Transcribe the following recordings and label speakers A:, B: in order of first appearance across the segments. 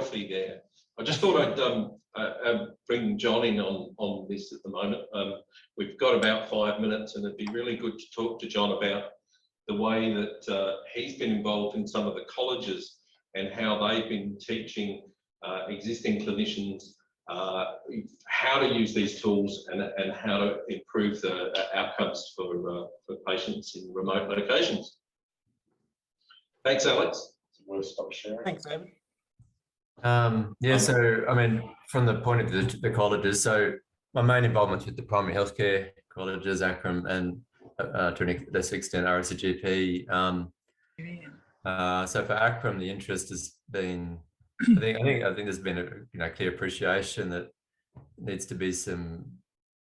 A: healthy there. I just thought I'd bring John in on this at the moment. We've got about 5 minutes, and it'd be really good to talk to John about the way that he's been involved in some of the colleges and how they've been teaching existing clinicians how to use these tools and how to improve the outcomes for patients in remote locations. Thanks, Alex.
B: We'll stop sharing.
C: Thanks, David.
D: Yeah, so I mean, from the point of the colleges, so my main involvement's with the primary healthcare colleges, ACRM, and to an extent RSCGP. So for ACRM, the interest has been, I think there's been a clear appreciation that needs to be some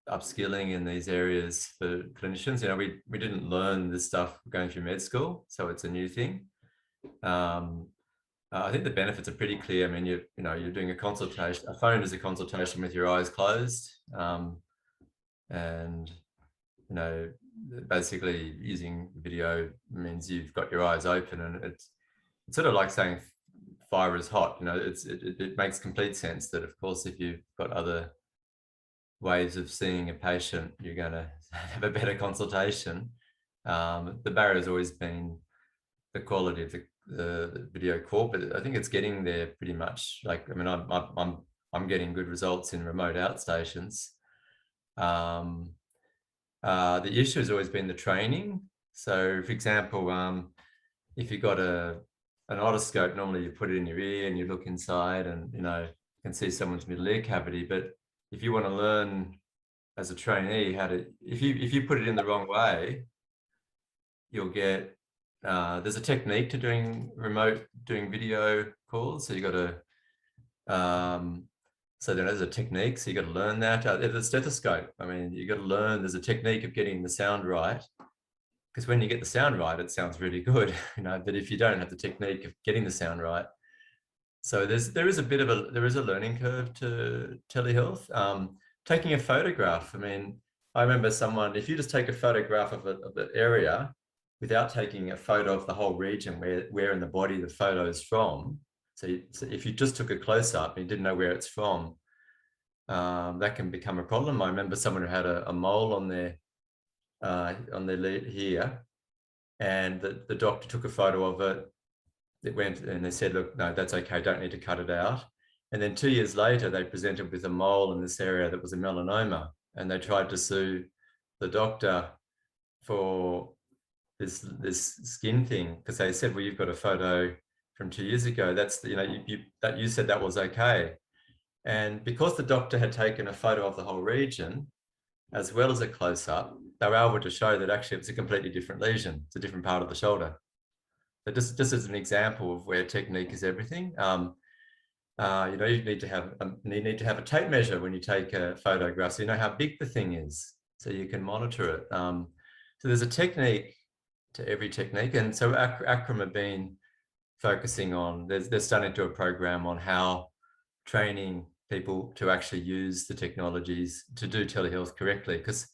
D: upskilling in these areas for clinicians. You know, we didn't learn this stuff going through med school, so it's a new thing. I think the benefits are pretty clear. I mean, you're doing a consultation. A phone is a consultation with your eyes closed, and basically using video means you've got your eyes open, and it's sort of like saying fire is hot. It makes complete sense that, of course, if you've got other ways of seeing a patient, you're going to have a better consultation. The barrier has always been the quality of the video call, but I think it's getting there pretty much. Like, I mean, I'm getting good results in remote outstations. The issue has always been the training. So, for example, if you've got an otoscope, normally you put it in your ear and you look inside, and you can see someone's middle ear cavity. But if you want to learn as a trainee how to, if you put it in the wrong way, you'll get. There's a technique to doing video calls. So you got to. So there's a technique. So you got to learn that. The stethoscope. I mean, you got to learn. There's a technique of getting the sound right. Because when you get the sound right, it sounds really good, But if you don't have the technique of getting the sound right, so there is a learning curve to telehealth. Taking a photograph. I mean, I remember if you just take a photograph of an area without taking a photo of the whole region where in the body the photo is from. So if you just took a close up and you didn't know where it's from, that can become a problem. I remember someone who had a mole on their lid here, and the doctor took a photo of it. It went, and they said, look, no, that's okay, don't need to cut it out. And then 2 years later, they presented with a mole in this area that was a melanoma, and they tried to sue the doctor for this skin thing, because they said, well, you've got a photo from 2 years ago. That's you said that was okay. And because the doctor had taken a photo of the whole region as well as a close-up, they were able to show that actually it's a completely different lesion. It's a different part of the shoulder. But just as an example of where technique is everything, you need to have a tape measure when you take a photograph, so you know how big the thing is, so you can monitor it. So there's a technique to every technique, and so ACRM have been focusing on. They're starting to do a program on how training people to actually use the technologies to do telehealth correctly. Because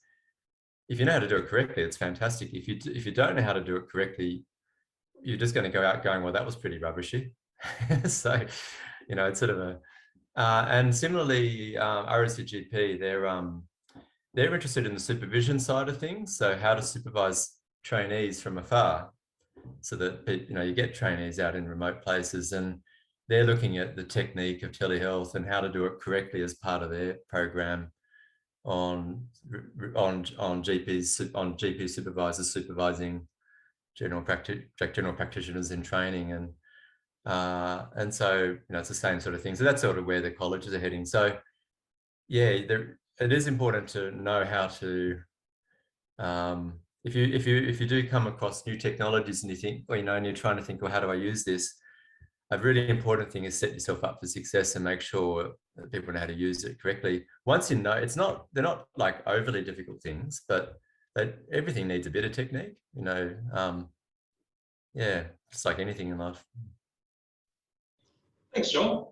D: if you know how to do it correctly, it's fantastic. If you don't know how to do it correctly, you're just going to go out going, well, that was pretty rubbishy. So, it's sort of a. And similarly, RSCGP, they're interested in the supervision side of things. So how to supervise trainees from afar, so that you get trainees out in remote places, and they're looking at the technique of telehealth and how to do it correctly as part of their program on GP supervisors supervising general practitioners in training, and so it's the same sort of thing. So that's sort of where the colleges are heading. So yeah, it is important to know how to. If you do come across new technologies and you think, and you're trying to think, well, how do I use this? A really important thing is set yourself up for success and make sure that people know how to use it correctly. Once you know, they're not like overly difficult things, but everything needs a bit of technique, yeah, just like anything in life.
A: Thanks, John.